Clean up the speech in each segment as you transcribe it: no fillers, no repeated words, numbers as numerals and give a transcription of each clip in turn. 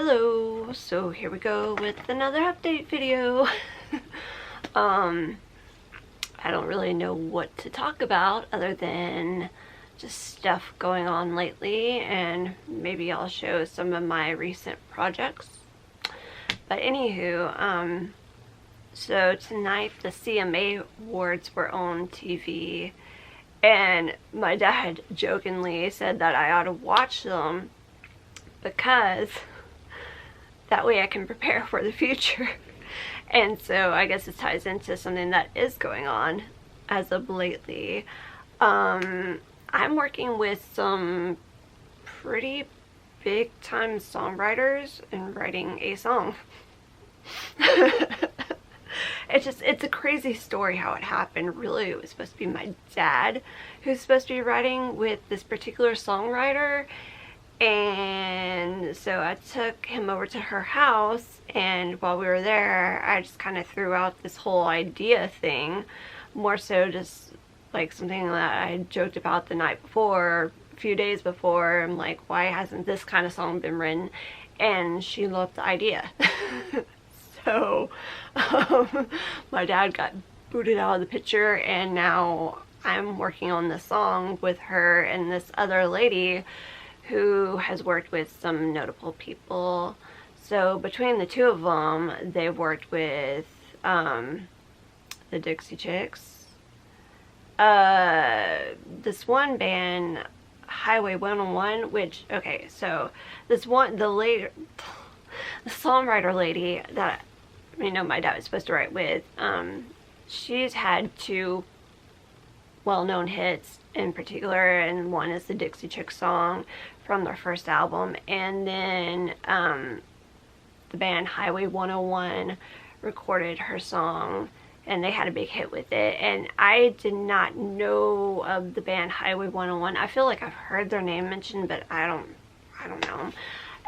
Hello, so here we go with another update video. I don't really know what to talk about other than just stuff going on lately, and maybe I'll show some of my recent projects. But anywho, so tonight the CMA Awards were on TV, and my dad jokingly said that I ought to watch them because that way I can prepare for the future. And so I guess it ties into something that is going on as of lately. I'm working with some pretty big time songwriters and writing a song. It's a crazy story how it happened. Really, it was supposed to be my dad who's supposed to be writing with this particular songwriter. And so I took him over to her house, and while we were there, I just kind of threw out this whole idea thing, more so just like something that I had joked about the night before, a few days before. I'm like, why hasn't this kind of song been written? And she loved the idea. So my dad got booted out of the picture, and now I'm working on this song with her and this other lady who has worked with some notable people. So between the two of them, they've worked with the Dixie Chicks, this one band, Highway 101, which, okay, so this one, the songwriter lady that, you know, my dad was supposed to write with, she's had two well-known hits in particular, and one is the Dixie Chicks song from their first album, and then the band Highway 101 recorded her song, and they had a big hit with it. And I did not know of the band Highway 101. I feel like I've heard their name mentioned, but I don't know.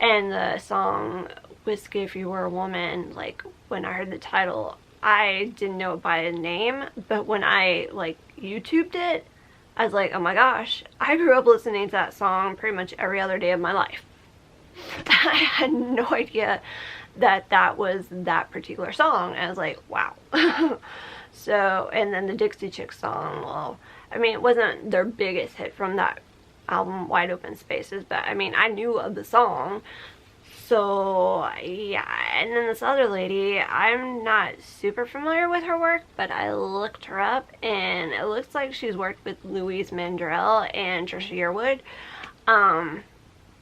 And the song Whiskey If You Were a Woman, like when I heard the title, I didn't know it by name, but when I like YouTubed it, I was like, oh my gosh, I grew up listening to that song pretty much every other day of my life. I had no idea that that was that particular song. I was like, wow. So, and then the Dixie Chicks song, well, I mean, it wasn't their biggest hit from that album, Wide Open Spaces, but I mean, I knew of the song. So, yeah, and then this other lady, I'm not super familiar with her work, but I looked her up, and it looks like she's worked with Louise Mandrell and Trisha Yearwood,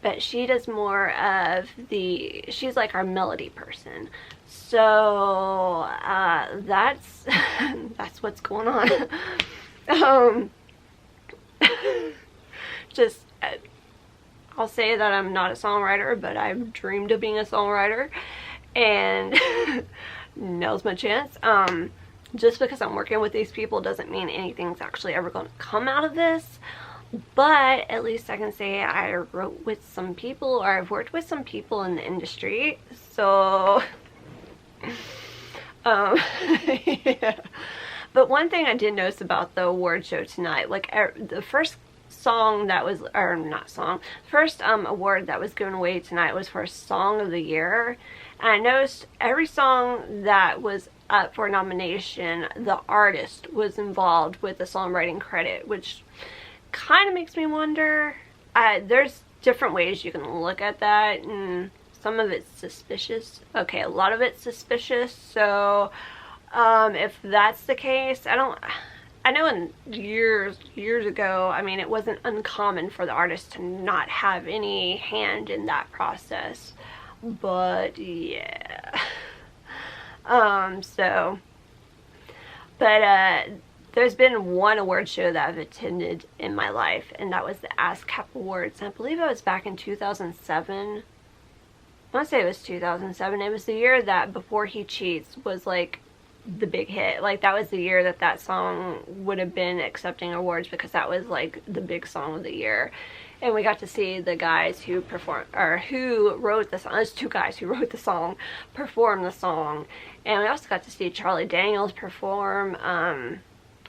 but she does more of she's like our melody person. So, that's what's going on. Just, I'll say that I'm not a songwriter, but I've dreamed of being a songwriter, and now's my chance. Just because I'm working with these people doesn't mean anything's actually ever going to come out of this, but at least I can say I wrote with some people, or I've worked with some people in the industry. So yeah. But one thing I did notice about the award show tonight, like the first song that was, or not song, first award that was given away tonight was for Song of the Year, and I noticed every song that was up for nomination, the artist was involved with the songwriting credit, which kind of makes me wonder. There's different ways you can look at that, and some of it's suspicious. Okay, a lot of it's suspicious. So if that's the case, I know in years ago, I mean, it wasn't uncommon for the artist to not have any hand in that process, but yeah. There's been one award show that I've attended in my life, and that was the ASCAP Awards. I believe it was back in 2007. I want to say it was 2007. It was the year that Before He Cheats was like the big hit. Like, that was the year that that song would have been accepting awards, because that was like the big song of the year. And we got to see the guys who performed, or who wrote the song. There's two guys who wrote the song perform the song, and we also got to see Charlie Daniels perform.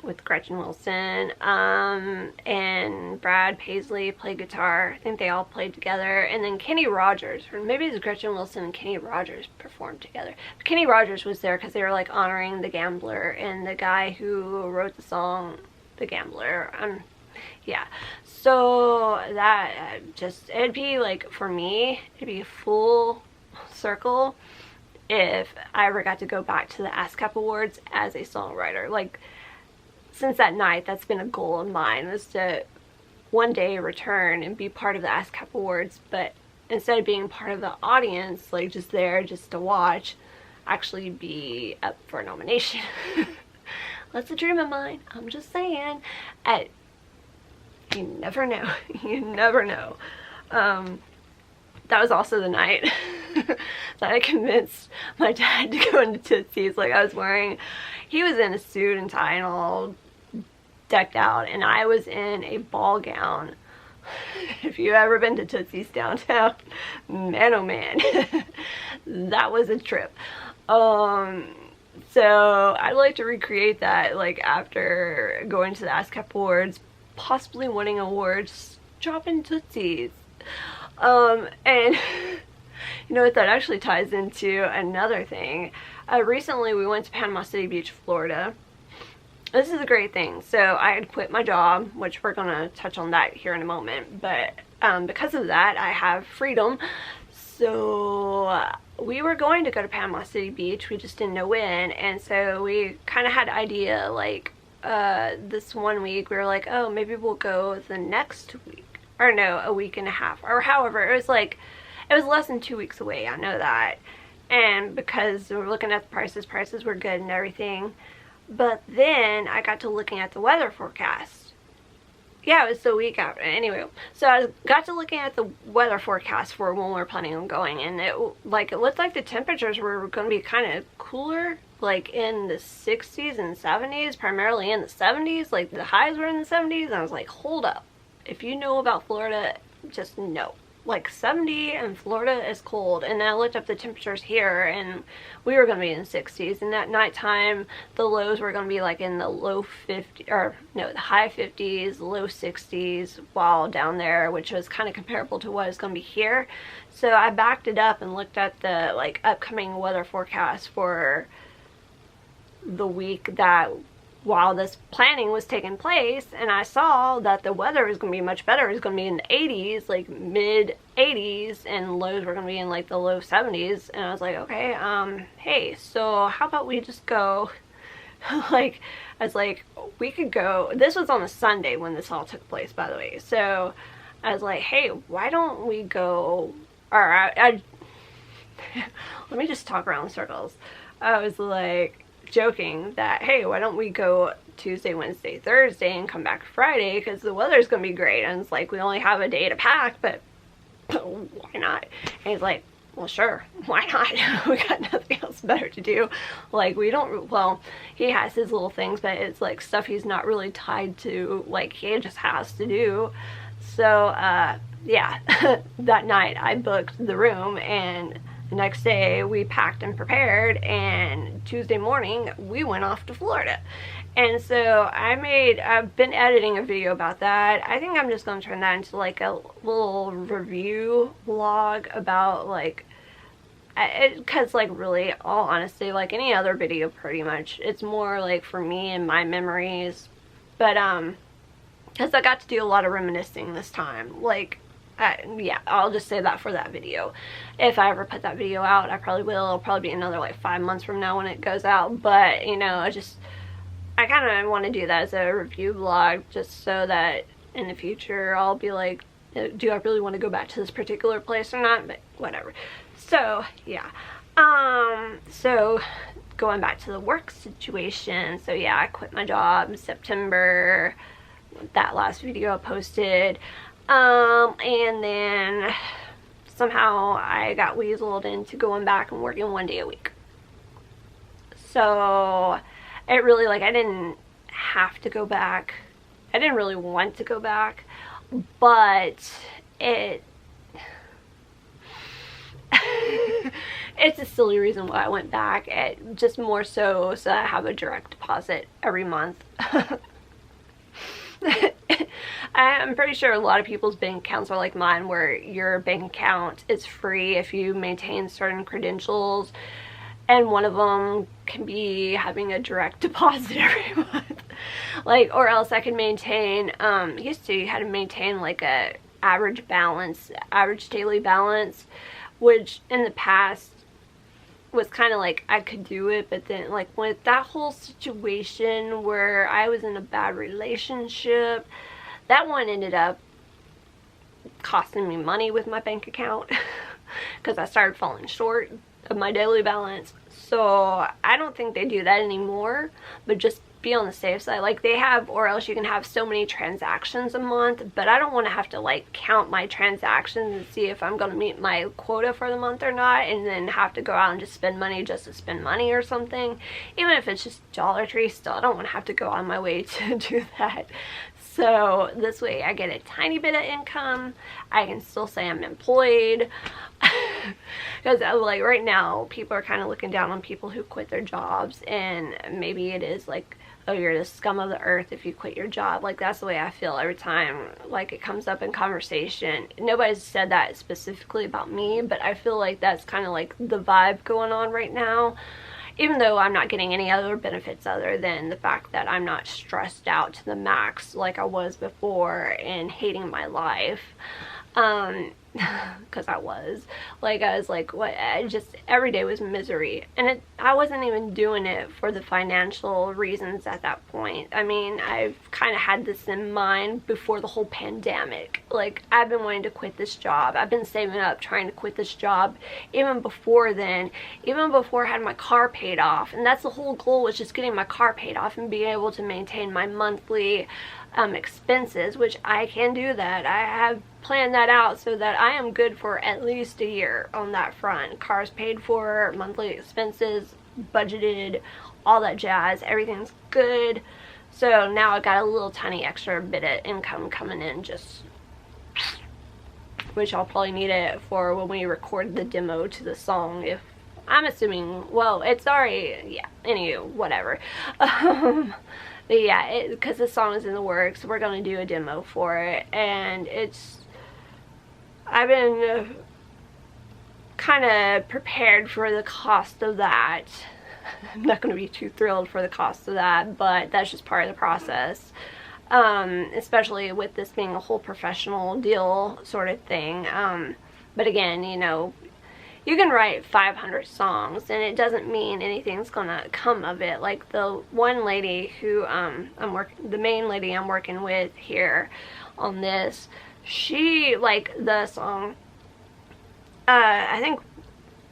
with Gretchen Wilson, and Brad Paisley played guitar. I think they all played together. And then Kenny Rogers, or maybe it was Gretchen Wilson and Kenny Rogers performed together. But Kenny Rogers was there because they were like honoring The Gambler and the guy who wrote the song The Gambler. Yeah, so that just, it'd be like, for me, it'd be a full circle if I ever got to go back to the ASCAP Awards as a songwriter. Like, since that night, that's been a goal of mine, was to one day return and be part of the ASCAP Awards, but instead of being part of the audience, like just there just to watch, actually be up for a nomination. That's a dream of mine. I'm just saying. You never know. You never know. That was also the night that I convinced my dad to go into Tootsie's. Like, I was wearing, he was in a suit and tie and all decked out, and I was in a ball gown. If you've ever been to Tootsie's downtown, man oh man, that was a trip. So I'd like to recreate that, like, after going to the ASCAP Awards, possibly winning awards, dropping Tootsie's. And you know what, that actually ties into another thing. Recently we went to Panama City Beach, Florida. This is a great thing. So I had quit my job, which we're gonna touch on that here in a moment, but because of that I have freedom. So we were going to go to Panama City Beach, we just didn't know when, and so we kind of had an idea, like, this one week we were like, oh, maybe we'll go the next week, or no, a week and a half, or however. It was like, it was less than 2 weeks away, I know that. And because we were looking at the prices were good and everything. But then I got to looking at the weather forecast. Yeah, it was the week after. Anyway, so I got to looking at the weather forecast for when we were planning on going, and it looked like the temperatures were going to be kind of cooler, like in the 60s and 70s, primarily in the 70s. Like, the highs were in the 70s, and I was like, hold up. If you know about Florida, just know. Like, 70 in Florida is cold. And then I looked up the temperatures here, and we were going to be in the 60s. And at nighttime, the lows were going to be like in the low 50s, or no, the high 50s, low 60s, while down there, which was kind of comparable to what it's going to be here. So I backed it up and looked at the, like, upcoming weather forecast for the week that, while this planning was taking place, and I saw that the weather was going to be much better. It was going to be in the 80s, like mid 80s, and lows were going to be in like the low 70s. And I was like, okay, hey, so how about we just go, like, I was like, we could go, this was on a Sunday when this all took place, by the way. So I was like, hey, why don't we go, or let me just talk around in circles. I was like, joking that, hey, why don't we go Tuesday, Wednesday, Thursday and come back Friday, because the weather's gonna be great. And it's like, we only have a day to pack, but why not? And he's like, well, sure, why not? We got nothing else better to do. Like, we don't, well, he has his little things, but it's like stuff he's not really tied to, like, he just has to do. So yeah, that night I booked the room, and the next day we packed and prepared, and Tuesday morning we went off to Florida. And so I've been editing a video about that. I think I'm just going to turn that into like a little review vlog about, like, because, like, really, all honesty, like any other video pretty much, it's more like for me and my memories. But because I got to do a lot of reminiscing this time, like, yeah, I'll just say that for that video. If I ever put that video out, I probably will. It'll probably be another like 5 months from now when it goes out. But, you know, I kind of want to do that as a review vlog, just so that in the future I'll be like, do I really want to go back to this particular place or not? But whatever. So yeah, so going back to the work situation. So yeah, I quit my job in September, that last video I posted. And then somehow I got weaseled into going back and working 1 day a week. So it really, like, I didn't have to go back. I didn't really want to go back, but it it's a silly reason why I went back. It just more so I have a direct deposit every month. I'm pretty sure a lot of people's bank accounts are like mine, where your bank account is free if you maintain certain credentials, and one of them can be having a direct deposit every month. Like, or else I can maintain, used to, you had to maintain like a average daily balance, which in the past was kind of like I could do it, but then like with that whole situation where I was in a bad relationship, that one ended up costing me money with my bank account because I started falling short of my daily balance. So I don't think they do that anymore, but just be on the safe side. Like they have, or else you can have so many transactions a month, but I don't want to have to like count my transactions and see if I'm going to meet my quota for the month or not, and then have to go out and just spend money just to spend money or something. Even if it's just Dollar Tree, still I don't want to have to go on my way to do that. So this way I get a tiny bit of income. I can still say I'm employed. Because like right now people are kind of looking down on people who quit their jobs, and maybe it is like, oh, you're the scum of the earth if you quit your job. Like that's the way I feel every time like it comes up in conversation. Nobody's said that specifically about me, but I feel like that's kind of like the vibe going on right now. Even though I'm not getting any other benefits other than the fact that I'm not stressed out to the max like I was before and hating my life. Because I was like, what, just every day was misery, and I wasn't even doing it for the financial reasons at that point. I mean, I've kind of had this in mind before the whole pandemic. Like, I've been wanting to quit this job. I've been saving up trying to quit this job even before then, even before I had my car paid off, and that's the whole goal, was just getting my car paid off and being able to maintain my monthly expenses, which I can do that. I have planned that out so that I am good for at least a year on that front. Cars paid for, monthly expenses budgeted, all that jazz, everything's good. So now I got a little tiny extra bit of income coming in, just, which I'll probably need it for when we record the demo to the song, if I'm assuming, well, it's already, yeah, anyway, whatever. But yeah, because the song is in the works, we're going to do a demo for it, and I've been kind of prepared for the cost of that. I'm not going to be too thrilled for the cost of that, but that's just part of the process. Especially with this being a whole professional deal sort of thing. But again, you know, you can write 500 songs and it doesn't mean anything's gonna come of it. Like the one lady who the main lady I'm working with here on this, she, like the song, I think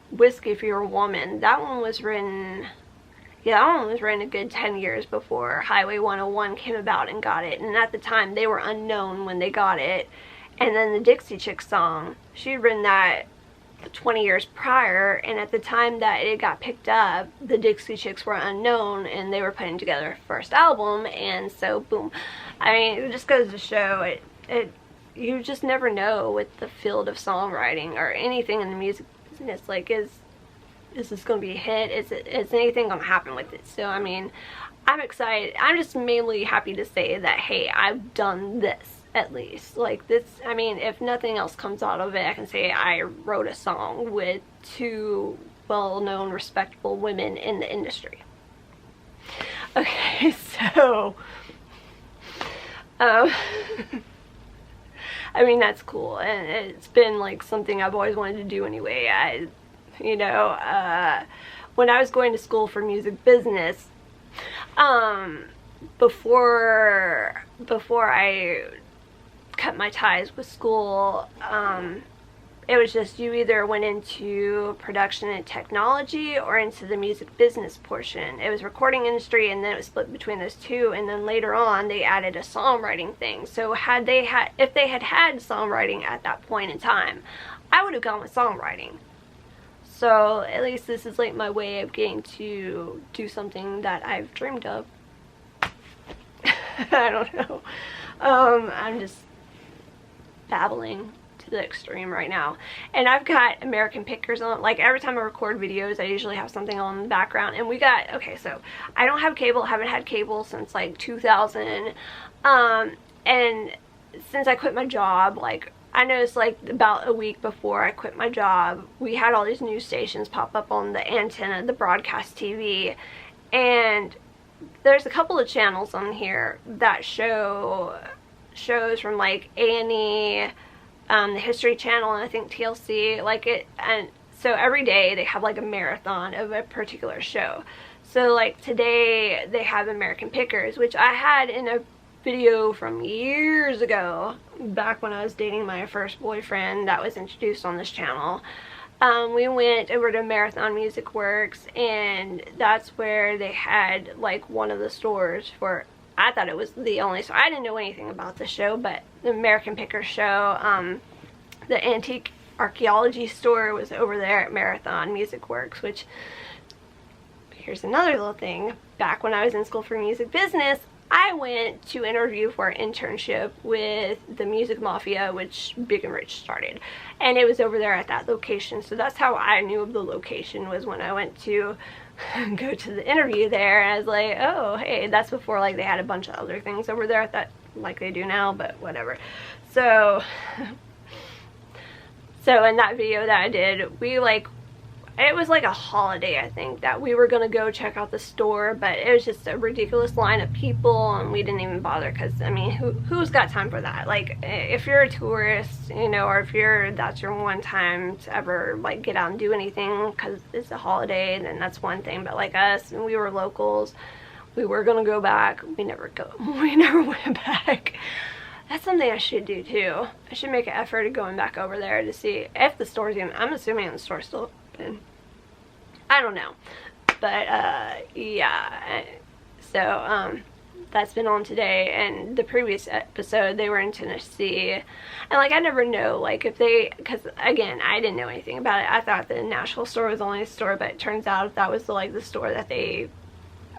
Whiskey for Your Woman, that one was written, yeah, that one was written a good 10 years before Highway 101 came about and got it. And at the time they were unknown when they got it. And then the Dixie Chicks song, she'd written that 20 years prior, and at the time that it got picked up, the Dixie Chicks were unknown and they were putting together a first album, and so boom. I mean, it just goes to show you just never know with the field of songwriting or anything in the music business. Like, is this gonna be a hit? Is anything gonna happen with it? So I mean, I'm excited. I'm just mainly happy to say that, hey, I've done this. At least, like this, I mean, if nothing else comes out of it, I can say I wrote a song with two well-known, respectable women in the industry. Okay, so, I mean, that's cool, and it's been like something I've always wanted to do anyway. When I was going to school for music business, before I cut my ties with school, it was just, you either went into production and technology or into the music business portion. It was recording industry, and then it was split between those two, and then later on they added a songwriting thing. So if they had songwriting at that point in time, I would have gone with songwriting. So at least this is like my way of getting to do something that I've dreamed of. I don't know. I'm just babbling to to the extreme right now. And I've got American Pickers on. Like, every time I record videos, I usually have something on in the background. And we got, okay, so I don't have cable, haven't had cable since like 2000. And since I quit my job, like, I noticed like about a week before I quit my job, we had all these news stations pop up on the antenna, the broadcast TV, and there's a couple of channels on here that show shows from like A&E, the History Channel, and I think TLC, like it, and so every day they have like a marathon of a particular show. So like today they have American Pickers, which I had in a video from years ago, back when I was dating my first boyfriend, that was introduced on this channel. We went over to Marathon Music Works, and that's where they had like one of the stores for, I thought it was the only store. I didn't know anything about the show, but the American Picker show, the antique archaeology store was over there at Marathon Music Works, which, here's another little thing. Back when I was in school for music business, I went to interview for an internship with the Music Mafia, which Big and Rich started, and it was over there at that location. So that's how I knew of the location, was when I went to go to the interview there. And I was like, oh hey, that's before like they had a bunch of other things over there at that, like they do now, but whatever. So in that video that I did, we like, it was like a holiday, I think, that we were gonna go check out the store, but it was just a ridiculous line of people, and we didn't even bother, because I mean, who's got time for that? Like, if you're a tourist, you know, or if that's your one time to ever like get out and do anything because it's a holiday, then that's one thing. But like us, and we were locals, we were gonna go back, we never went back. That's something I should do too. I should make an effort of going back over there to see if the store's even, I'm assuming the store's still open. I don't know. But yeah. So that's been on today, and the previous episode they were in Tennessee, and like I never know like if they, because again I didn't know anything about it. I thought the Nashville store was only a store, but it turns out that was like the store that they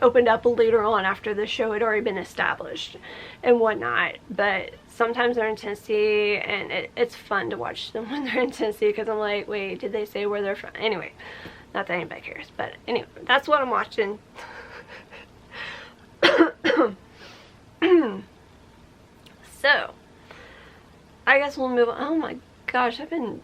opened up later on after the show had already been established and whatnot. But sometimes they're in Tennessee, and it's fun to watch them when they're in Tennessee, because I'm like, wait, did they say where they're from? Anyway, not that anybody cares, but anyway, that's what I'm watching. So I guess we'll move on. Oh my gosh, I've been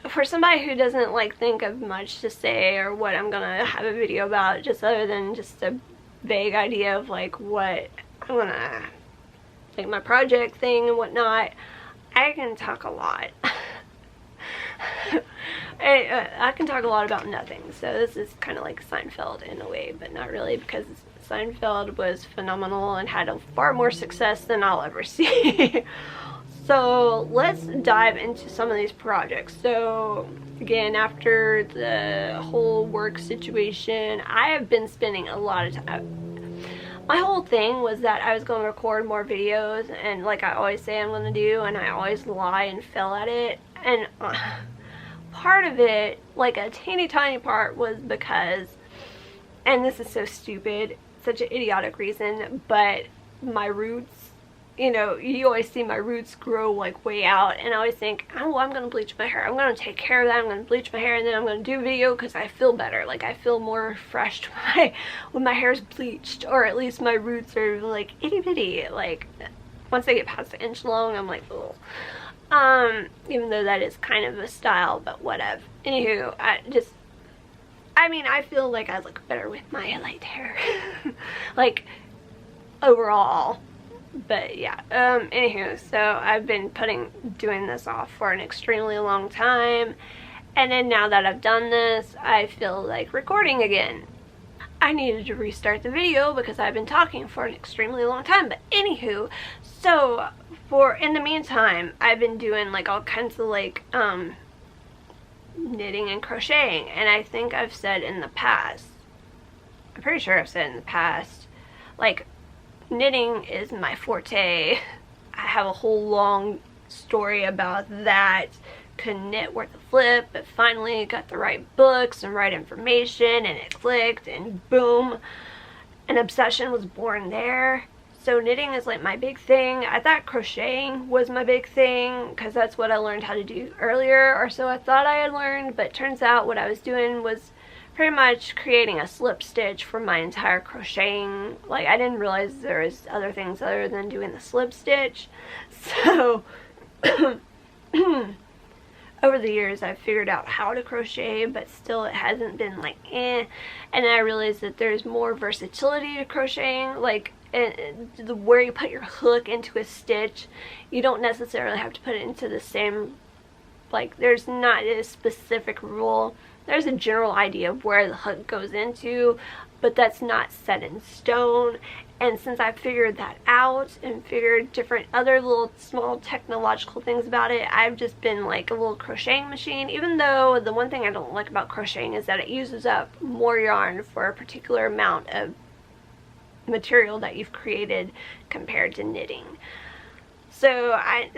for somebody who doesn't like think of much to say or what I'm gonna have a video about, just other than just a vague idea of like what I'm gonna, like my project thing and whatnot, I can talk a lot. I can talk a lot about nothing, so this is kind of like Seinfeld in a way, but not really, because Seinfeld was phenomenal and had a far more success than I'll ever see. So let's dive into some of these projects. So again, after the whole work situation, I have been spending a lot of time. My whole thing was that I was going to record more videos, and like I always say I'm going to do, and I always lie and fail at it. And part of it, like a teeny tiny part, was because, and this is so stupid, such an idiotic reason, but my roots, you know, you always see my roots grow like way out, and I always think, oh well, I'm gonna bleach my hair, I'm gonna take care of that, I'm gonna bleach my hair, and then I'm gonna do a video because I feel better, like I feel more refreshed when my hair's bleached, or at least my roots are like itty bitty. Like once they get past an inch long, I'm like, ugh. Even though that is kind of a style, but whatever. Anywho, I mean, I feel like I look better with my light hair. Like, overall. But yeah, anywho, so I've been doing this off for an extremely long time. And then now that I've done this, I feel like recording again. I needed to restart the video because I've been talking for an extremely long time. But anywho, so in the meantime, I've been doing like all kinds of like knitting and crocheting, and I think I've said in the past, I'm pretty sure I've said in the past, like knitting is my forte. I have a whole long story about that. Couldn't knit worth a flip, but finally got the right books and right information, and it clicked, and boom, an obsession was born there. So knitting is like my big thing. I thought crocheting was my big thing because that's what I learned how to do earlier, or so I thought I had learned, but turns out what I was doing was pretty much creating a slip stitch for my entire crocheting. Like, I didn't realize there was other things other than doing the slip stitch. So over the years I've figured out how to crochet, but still it hasn't been like and then I realized that there's more versatility to crocheting, like where you put your hook into a stitch, you don't necessarily have to put it into the same, like, there's not a specific rule. There's a general idea of where the hook goes into, but that's not set in stone. And since I figured that out and figured different other little small technological things about it, I've just been like a little crocheting machine, even though the one thing I don't like about crocheting is that it uses up more yarn for a particular amount of material that you've created compared to knitting. So I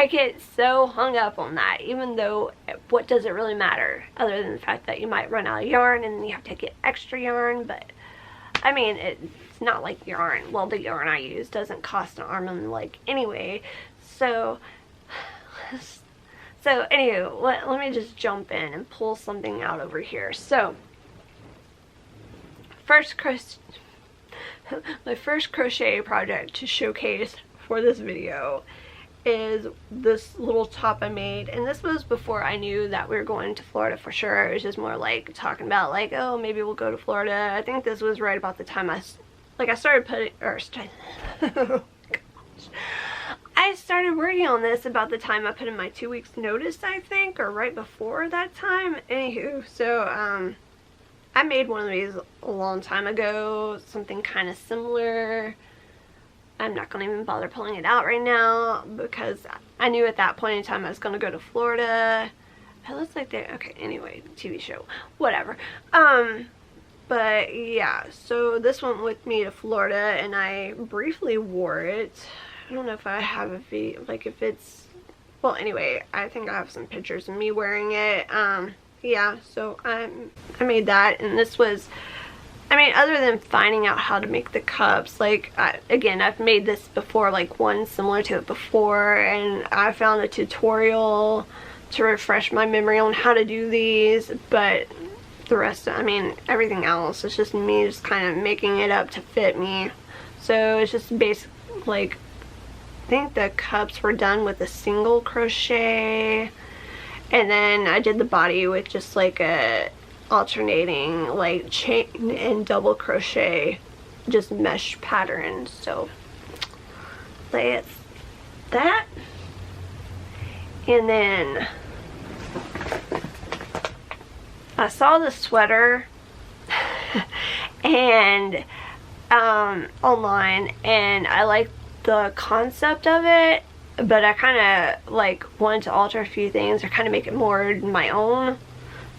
get so hung up on that, even though what does it really matter other than the fact that you might run out of yarn and then you have to get extra yarn. But I mean, it's not like yarn, well, the yarn I use doesn't cost an arm and a leg anyway. So anywho, let me just jump in and pull something out over here. So my first crochet project to showcase for this video is this little top I made, and this was before I knew that we were going to Florida for sure. It was just more like talking about like, oh, maybe we'll go to Florida. I think this was right about the time I started putting, oh gosh, I started working on this about the time I put in my 2 weeks notice, I think, or right before that time. Anywho, so I made one of these a long time ago, something kind of similar. I'm not going to even bother pulling it out right now because I knew at that point in time I was going to go to Florida. It looks like they, okay, anyway, TV show, whatever. But yeah, so this went with me to Florida and I briefly wore it. I don't know if I have a video, like if it's, well, anyway, I think I have some pictures of me wearing it. Yeah, so I made that, and this was, I mean, other than finding out how to make the cups, like, again, I've made this before, like one similar to it before, and I found a tutorial to refresh my memory on how to do these, but the rest, I mean, everything else, it's just me just kind of making it up to fit me. So it's just basic, like, I think the cups were done with a single crochet, and then I did the body with just like a alternating like chain and double crochet, just mesh pattern. So that's that. And then I saw the sweater and online, and I liked the concept of it, but I kind of like wanted to alter a few things or kind of make it more my own.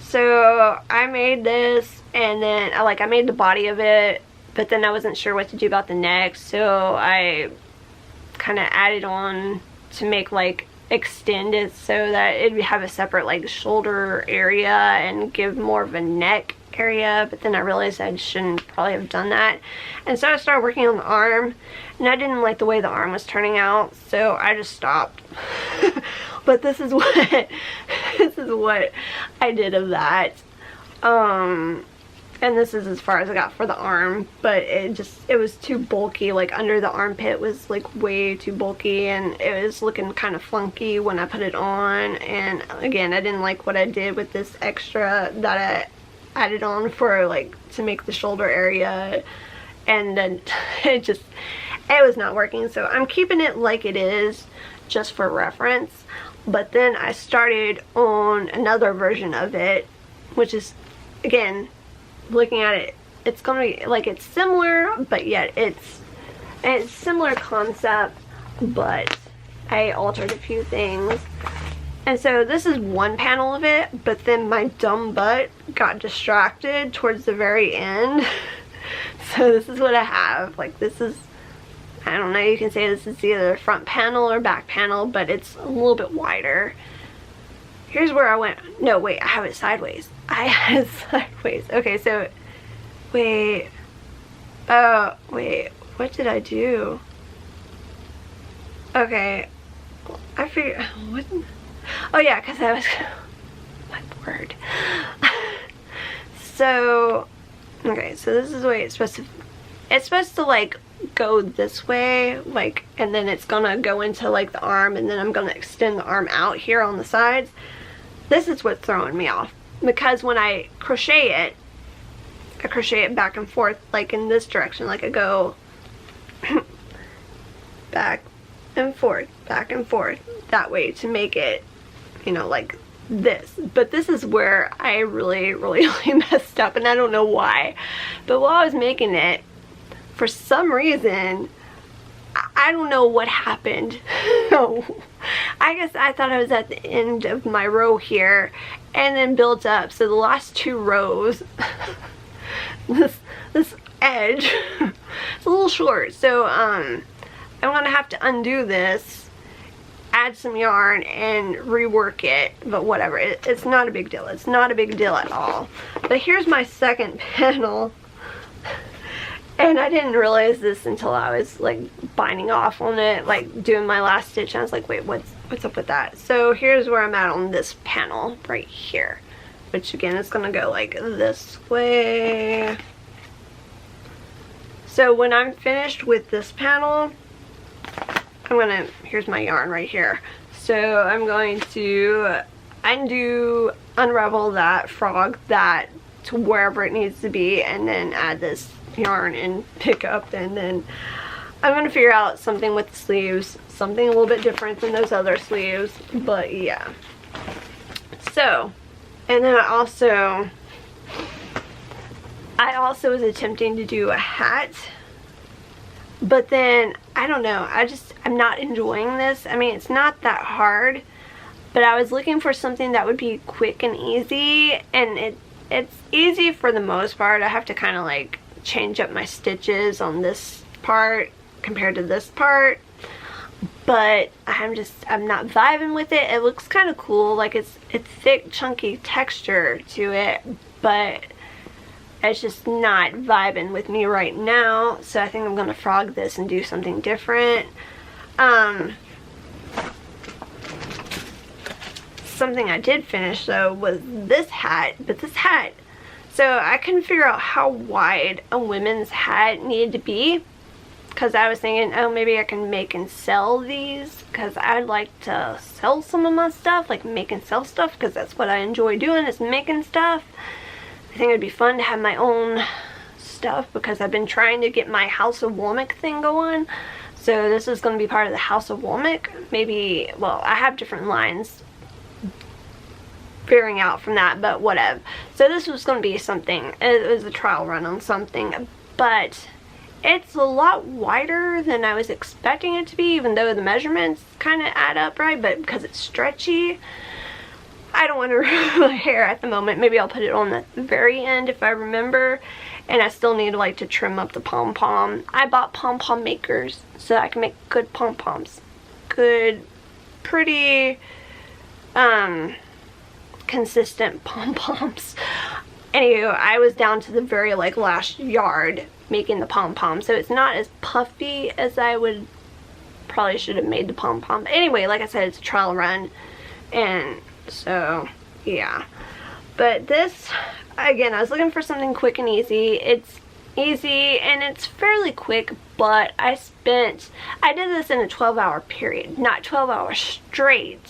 So I made this, and then I made the body of it, but then I wasn't sure what to do about the neck, so I kind of added on to make like extend it so that it'd have a separate like shoulder area and give more of a neck area. But then I realized I shouldn't probably have done that, and so I started working on the arm, and I didn't like the way the arm was turning out, so I just stopped. But this is what I did of that, and this is as far as I got for the arm. But it was too bulky, like under the armpit was like way too bulky, and it was looking kind of funky when I put it on. And again, I didn't like what I did with this extra that I added on for like to make the shoulder area, and then it was not working. So I'm keeping it like it is just for reference. But then I started on another version of it, which is, again, looking at it, it's gonna be like, it's similar, but yet it's similar concept, but I altered a few things. And so this is one panel of it, but then my dumb butt got distracted towards the very end. So this is what I have. Like, this is, I don't know, you can say this is either front panel or back panel, but it's a little bit wider. Here's where I went. No, wait, I have it sideways. I have it sideways. Okay, so, wait. Oh, wait. what did I do? Okay, I figured, what? Oh yeah, because I was, my word. So, okay, so this is the way it's supposed to like go this way, like, and then it's gonna go into like the arm, and then I'm gonna extend the arm out here on the sides. This is what's throwing me off, because when I crochet it back and forth, like in this direction, like I go back and forth, that way to make it, you know, like this. But this is where I really messed up, and I don't know why. But while I was making it, for some reason, I don't know what happened. I guess I thought I was at the end of my row here, and then built up. So the last 2 rows, this edge, it's a little short. So I'm gonna have to undo this, add some yarn, and rework it. But whatever, it's not a big deal. It's not a big deal at all. But here's my second panel. And I didn't realize this until I was like binding off on it, like doing my last stitch, and I was like, wait, what's up with that? So here's where I'm at on this panel right here, which again is gonna go like this way. So when I'm finished with this panel, here's my yarn right here. So I'm going to unravel that, frog that to wherever it needs to be, and then add this yarn and pick up, and then I'm gonna figure out something with the sleeves, something a little bit different than those other sleeves. But yeah, so, and then I also was attempting to do a hat, but then I don't know, I'm not enjoying this. I mean, it's not that hard, but I was looking for something that would be quick and easy, and it's easy for the most part. I have to kind of like change up my stitches on this part compared to this part, but I'm not vibing with it. It looks kind of cool, like it's thick, chunky texture to it, but it's just not vibing with me right now. So I think I'm gonna frog this and do something different. Something I did finish though was this hat, but this hat, so I couldn't figure out how wide a women's hat needed to be, because I was thinking, oh, maybe I can make and sell these, because I'd like to sell some of my stuff, like make and sell stuff, because that's what I enjoy doing, is making stuff. I think it'd be fun to have my own stuff, because I've been trying to get my House of Womack thing going. So this is going to be part of the House of Womack. Maybe, well, I have different lines figuring out from that, but whatever. So this was going to be something, it was a trial run on something, but it's a lot wider than I was expecting it to be, even though the measurements kind of add up right, but because it's stretchy, I don't want to ruin my hair at the moment. Maybe I'll put it on the very end if I remember, and I still need like to trim up the pom-pom. I bought pom-pom makers so I can make good pom-poms, good, pretty, consistent pom-poms. Anywho, I was down to the very like last yard making the pom-pom, so it's not as puffy as I would probably should have made the pom-pom. Anyway, like I said, it's a trial run, and so yeah. But this, again, I was looking for something quick and easy. It's easy and it's fairly quick, but I did this in a 12-hour period, not 12 hours straight.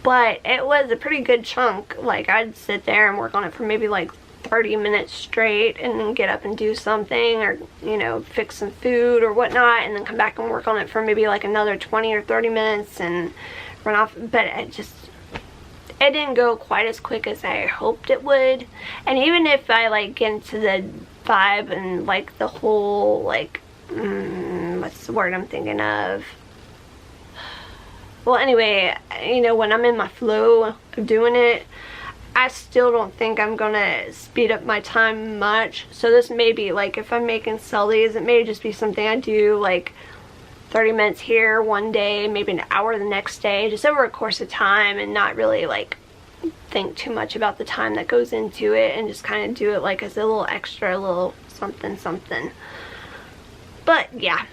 But it was a pretty good chunk. Like, I'd sit there and work on it for maybe like 30 minutes straight, and then get up and do something, or, you know, fix some food or whatnot, and then come back and work on it for maybe like another 20 or 30 minutes and run off. But it didn't go quite as quick as I hoped it would. And even if I like get into the vibe and like the whole like, what's the word I'm thinking of? Well, anyway, you know, when I'm in my flow of doing it, I still don't think I'm gonna speed up my time much. So this may be like, if I'm making sell these, it may just be something I do like 30 minutes here one day, maybe an hour the next day, just over a course of time, and not really like think too much about the time that goes into it, and just kind of do it like as a little extra, a little something something. But yeah,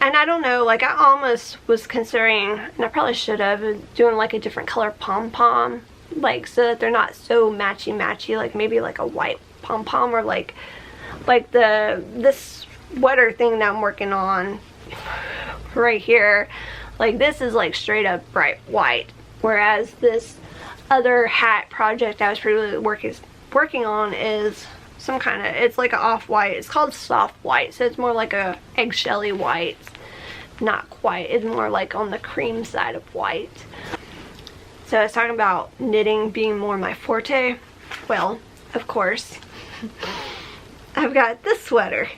and I don't know, like I almost was considering, and I probably should have, doing like a different color pom-pom, like so that they're not so matchy-matchy, like maybe like a white pom-pom, or like this sweater thing that I'm working on right here, like this is like straight up bright white, whereas this other hat project I was previously working on is some kind of, it's like an off-white. It's called soft white, so it's more like a eggshelly white. Not quite, it's more like on the cream side of white. So I was talking about knitting being more my forte. Well, of course, I've got this sweater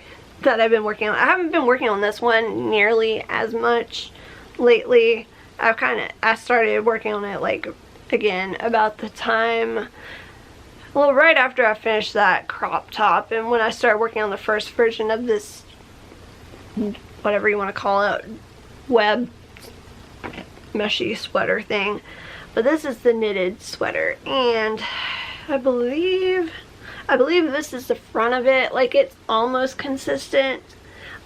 that I've been working on. I haven't been working on this one nearly as much lately. I started working on it like again about the time, well, right after I finished that crop top, and when I started working on the first version of this, whatever you want to call it, web meshy sweater thing. But this is the knitted sweater, and I believe this is the front of it. Like it's almost consistent,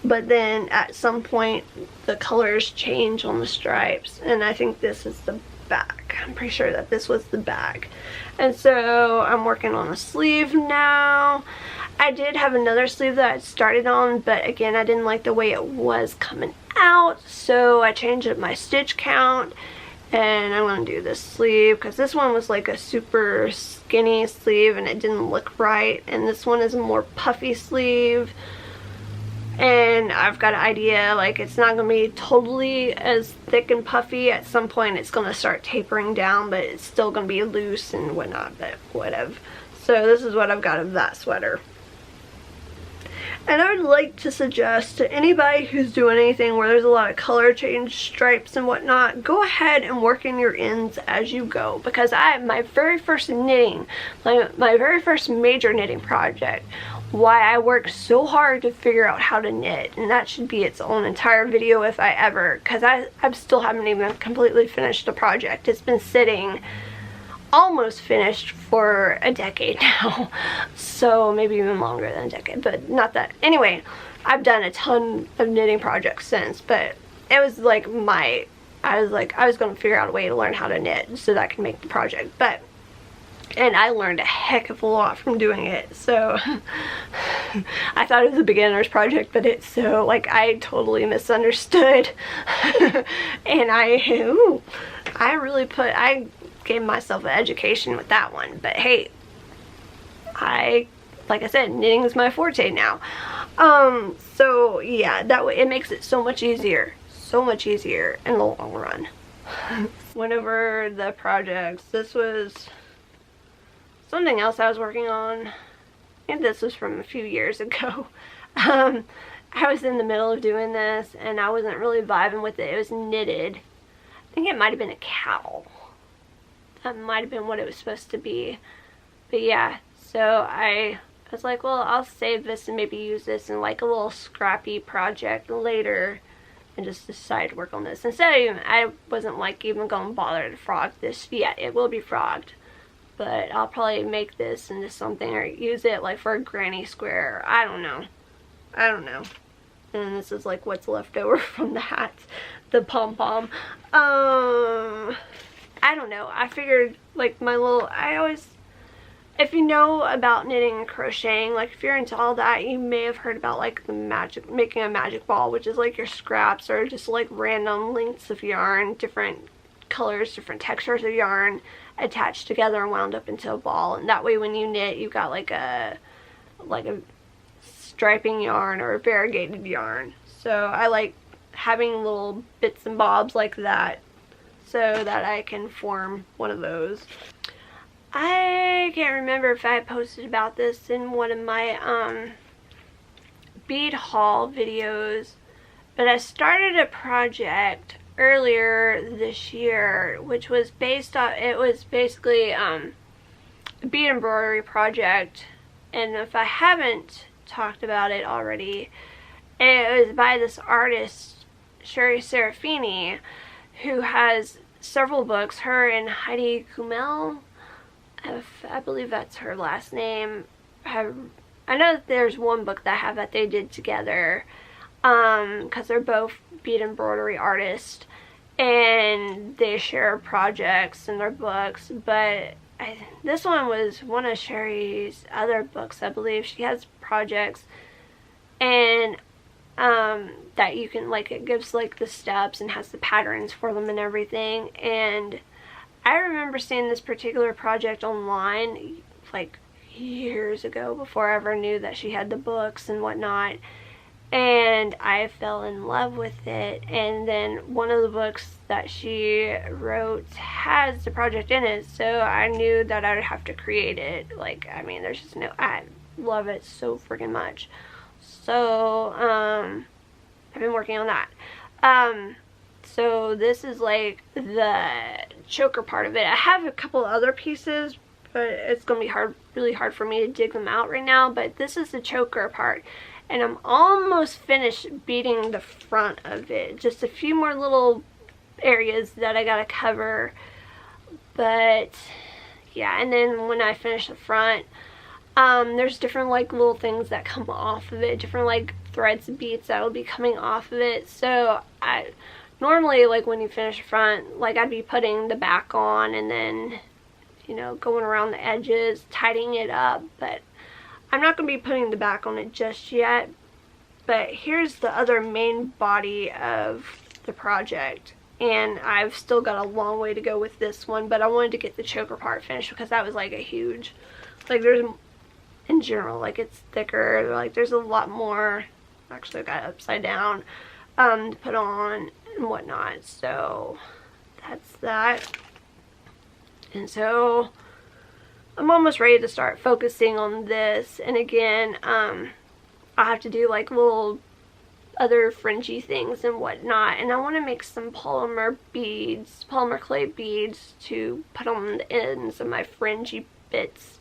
but then at some point the colors change on the stripes, and I think this is the back. I'm pretty sure that this was the back. And so I'm working on a sleeve now. I did have another sleeve that I started on, but again, I didn't like the way it was coming out, so I changed up my stitch count, and I'm going to do this sleeve because this one was like a super skinny sleeve and it didn't look right, and this one is a more puffy sleeve. And I've got an idea, like it's not going to be totally as thick and puffy. At some point it's going to start tapering down, but it's still going to be loose and whatnot, but whatever. So this is what I've got of that sweater. And I would like to suggest to anybody who's doing anything where there's a lot of color change, stripes and whatnot, go ahead and work in your ends as you go. Because my very first knitting, my very first major knitting project, why I worked so hard to figure out how to knit, and that should be its own entire video if I ever, because I still haven't even completely finished the project. It's been sitting almost finished for a decade now, so maybe even longer than a decade, but not that. Anyway, I've done a ton of knitting projects since, but it was like I was going to figure out a way to learn how to knit so that I can make the project, and I learned a heck of a lot from doing it. So I thought it was a beginner's project, but it's so, like, I totally misunderstood. And I gave myself an education with that one. But hey, like I said, knitting is my forte now. So yeah, that way it makes it so much easier in the long run. Went over the projects. This was something else I was working on, and this was from a few years ago. I was in the middle of doing this and I wasn't really vibing with it. It was knitted. I think it might have been a cowl. That might have been what it was supposed to be. But yeah, so I was like, well, I'll save this and maybe use this in like a little scrappy project later, and just decide to work on this. Instead, I wasn't like even going to bother to frog this yet. It will be frogged. But I'll probably make this into something, or use it like for a granny square. I don't know. And this is like what's left over from the hat, the pom-pom. I don't know. I figured like if you know about knitting and crocheting, like if you're into all that, you may have heard about like making a magic ball, which is like your scraps or just like random lengths of yarn, different colors, different textures of yarn attached together and wound up into a ball, and that way when you knit you've got like a striping yarn or a variegated yarn. So I like having little bits and bobs like that so that I can form one of those. I can't remember if I posted about this in one of my bead haul videos, but I started a project earlier this year, which was basically a bead embroidery project, and if I haven't talked about it already, it was by this artist Sherry Serafini, who has several books. Her and Heidi Kumel, I believe that's her last name. I know that there's one book that I have that they did together. because they're both bead embroidery artists, and they share projects in their books. But this one was one of Sherry's other books, I believe. She has projects, and that you can, like, it gives like the steps and has the patterns for them and everything. And I remember seeing this particular project online like years ago, before I ever knew that she had the books and whatnot, and I fell in love with it. And then one of the books that she wrote has the project in it, so I knew that I would have to create it. Like, I mean, there's just no, I love it so freaking much. So I've been working on that. So this is like the choker part of it. I have a couple other pieces, but it's gonna be really hard for me to dig them out right now. But this is the choker part, and I'm almost finished beading the front of it. Just a few more little areas that I gotta cover. But yeah, and then when I finish the front, there's different like little things that come off of it, different like threads and beads that will be coming off of it. So I normally, like, when you finish the front, like, I'd be putting the back on and then, you know, going around the edges, tidying it up. But I'm not going to be putting the back on it just yet. But here's the other main body of the project, and I've still got a long way to go with this one, but I wanted to get the choker part finished because that was like a huge, like, there's, in general, like, it's thicker, like, there's a lot more. Actually, I got it upside down to put on and whatnot. So that's that. And so I'm almost ready to start focusing on this. And again, I have to do like little other fringy things and whatnot. And I want to make some polymer beads, polymer clay beads, to put on the ends of my fringy bits.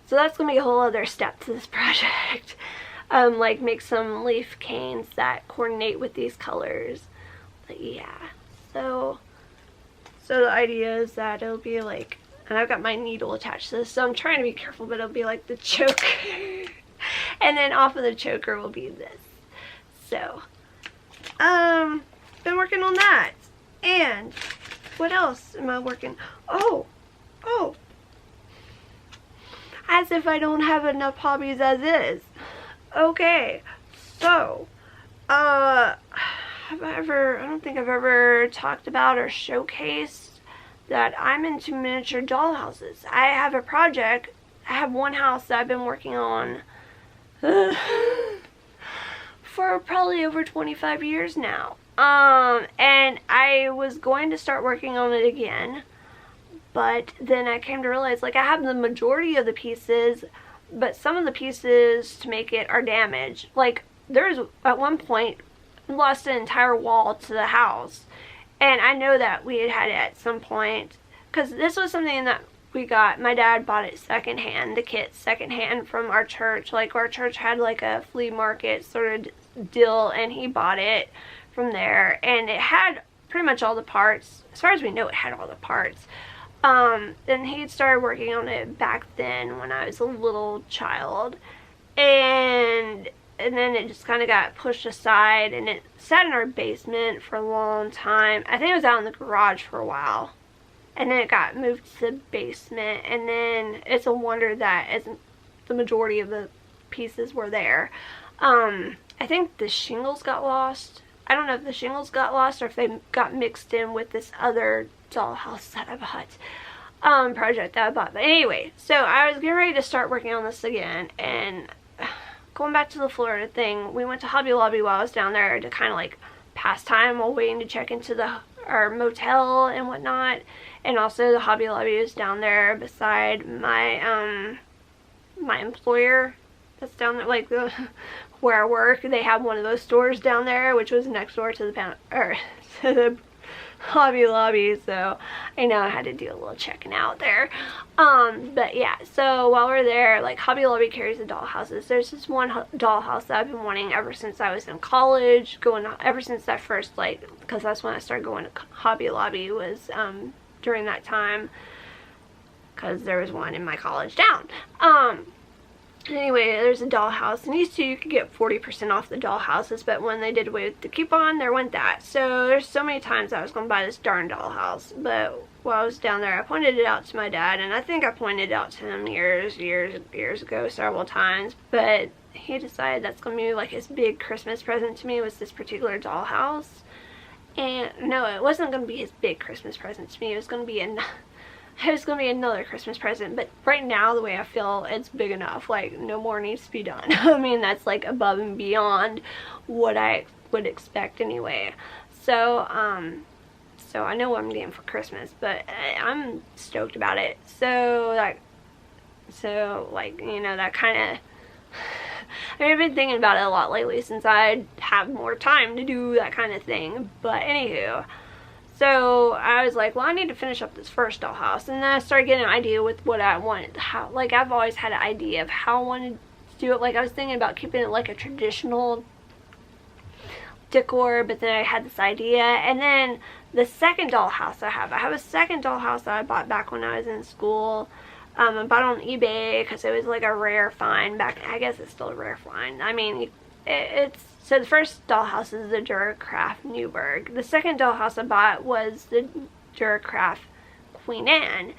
So that's going to be a whole other step to this project. Like, make some leaf canes that coordinate with these colors. But yeah, so the idea is that it'll be like, and I've got my needle attached to this, so I'm trying to be careful, but it'll be like the choker. And then off of the choker will be this. So, been working on that. And what else am I working? Oh, as if I don't have enough hobbies as is. Okay, so, I don't think I've ever talked about or showcased that I'm into miniature dollhouses. I have a project, I have one house that I've been working on for probably over 25 years now. And I was going to start working on it again, but then I came to realize, like, I have the majority of the pieces, but some of the pieces to make it are damaged. Like, there's, at one point, lost an entire wall to the house. And I know that we had it at some point, because this was something that we got, my dad bought it secondhand, the kit secondhand from our church. Like, our church had like a flea market sort of deal, and he bought it from there. And it had pretty much all the parts. As far as we know, it had all the parts. And he had started working on it back then when I was a little child, and then it just kind of got pushed aside, and it sat in our basement for a long time. I think it was out in the garage for a while, and then it got moved to the basement. And then it's a wonder that the majority of the pieces were there. I think the shingles got lost. I don't know if the shingles got lost or if they got mixed in with this other dollhouse that I bought, project that I bought. But anyway, so I was getting ready to start working on this again, and going back to the Florida thing, we went to Hobby Lobby while I was down there to kind of like pass time while waiting to check into our motel and whatnot. And also the Hobby Lobby was down there beside my my employer that's down there, like where I work. They have one of those stores down there, which was next door to the Hobby Lobby, so I know I had to do a little checking out there. But yeah, so while we're there, like, Hobby Lobby carries the dollhouses. There's this one dollhouse that I've been wanting ever since I was in college, ever since that first, like, because that's when I started going to Hobby Lobby, was during that time, because there was one in my college town. Anyway, there's a dollhouse, and these two you could get 40% off the dollhouses, but when they did away with the coupon, there went that. So there's so many times I was going to buy this darn dollhouse, but while I was down there, I pointed it out to my dad, and I think I pointed it out to him years ago several times, but he decided that's going to be like his big Christmas present to me, was this particular dollhouse. And no, it wasn't going to be his big Christmas present to me. It was going to be another Christmas present, but right now the way I feel, it's big enough. Like, no more needs to be done. I mean, that's like above and beyond what I would expect anyway. So so I know what I'm getting for Christmas, but I'm stoked about it. So like, you know, that kind of, I mean, I've been thinking about it a lot lately since I have more time to do that kind of thing. But anywho, so I was like, well, I need to finish up this first dollhouse. And then I started getting an idea with what I wanted. How, like, I've always had an idea of how I wanted to do it. Like, I was thinking about keeping it like a traditional decor, but then I had this idea. And then the second dollhouse I have a second dollhouse that I bought back when I was in school. I bought it on eBay because it was like a rare find back. I guess it's still a rare find. I mean, it's so the first dollhouse is the Duracraft Newburgh. The second dollhouse I bought was the Duracraft Queen Anne.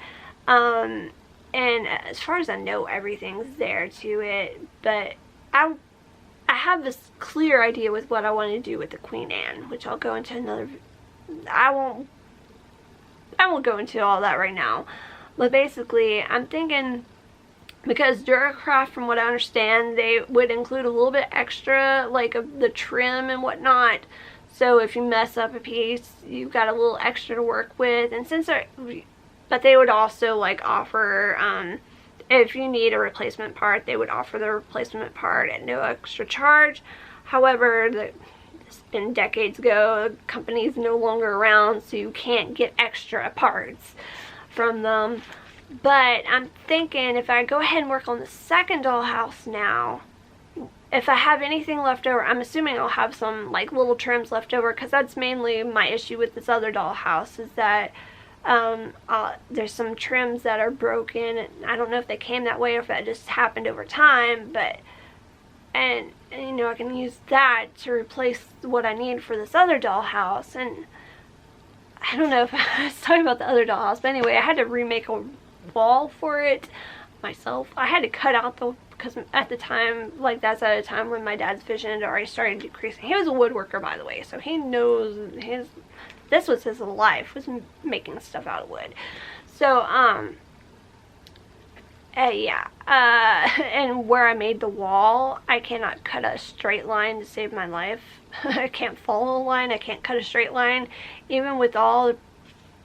And as far as I know, everything's there to it, but I have this clear idea with what I want to do with the Queen Anne, which I'll go into another. I won't go into all that right now. But basically, I'm thinking, because Duracraft, from what I understand, they would include a little bit extra, like of the trim and whatnot. So if you mess up a piece, you've got a little extra to work with. And since but they would also like offer, if you need a replacement part, they would offer the replacement part at no extra charge. However, it's been decades ago, the company's no longer around, so you can't get extra parts from them. But I'm thinking, if I go ahead and work on the second dollhouse now, if I have anything left over, I'm assuming I'll have some like little trims left over, because that's mainly my issue with this other dollhouse, is that there's some trims that are broken. I don't know if they came that way or if that just happened over time, but and you know, I can use that to replace what I need for this other dollhouse. And I don't know if I was talking about the other dollhouse, but anyway, I had to remake a wall for it myself. I had to cut out because at the time, like, that's at a time when my dad's vision had already started decreasing. He was a woodworker, by the way, so he knows this was his life, was making stuff out of wood. So and where I made the wall, I cannot cut a straight line to save my life. I can't follow a line, I can't cut a straight line, even with all,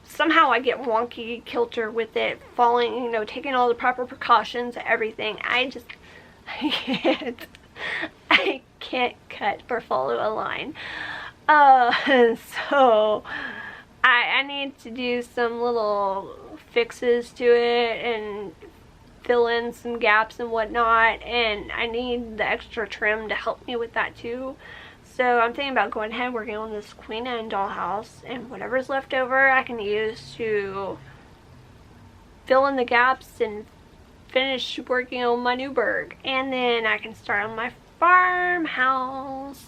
somehow I get wonky kilter with it, falling, you know, taking all the proper precautions, everything. I can't cut or follow a line. So I need to do some little fixes to it and fill in some gaps and whatnot, and I need the extra trim to help me with that too. So I'm thinking about going ahead and working on this Queen Anne dollhouse, and whatever's left over I can use to fill in the gaps and finish working on my Newburgh, and then I can start on my farmhouse.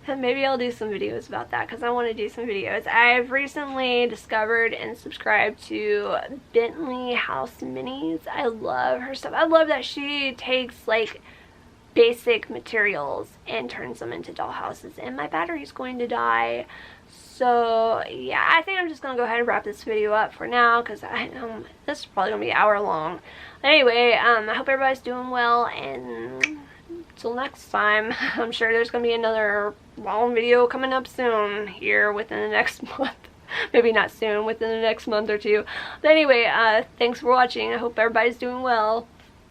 And maybe I'll do some videos about that, because I want to do some videos. I've recently discovered and subscribed to Bentley House Minis. I love her stuff. I love that she takes like basic materials and turns them into dollhouses. And my battery's going to die, so yeah, I think I'm just gonna go ahead and wrap this video up for now, because this is probably gonna be an hour long. Anyway, I hope everybody's doing well, and until next time, I'm sure there's going to be another long video coming up soon here within the next month. Maybe not soon, within the next month or two. But anyway, thanks for watching. I hope everybody's doing well.